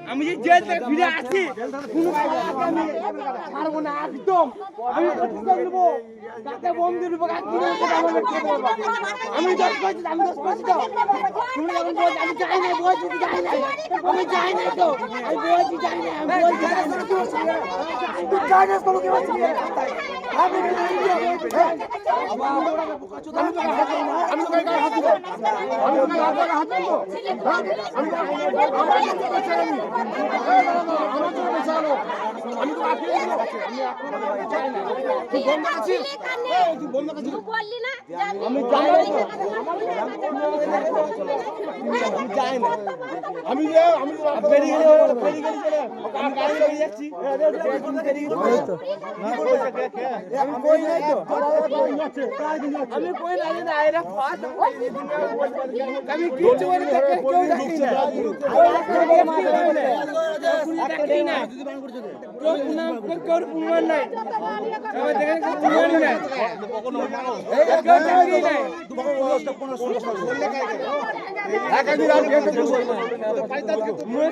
আমি যে জেল থেকে ফিরে আসছি কোনো ছাড়বো না একদম। আমি বন্ধু নেবো আমি দোষ করছি আমি দোষ করছি তো তুমি যখন বলছি আমি যাই না বলছি যাই না আমি যাই না তো আমি বলছি যাই না আমি বলছি তুই যাই না কোনো কি বলছি আমি আমি কই না না এরা ফাস আমি কিছু বলি কেউ দেখি না দেখি না কেউ নাম কেউ প্রমাণ নাই আমি দেখেন প্রমাণ নাই কেউ দেখি নাই এক একদিন আর মুয়ে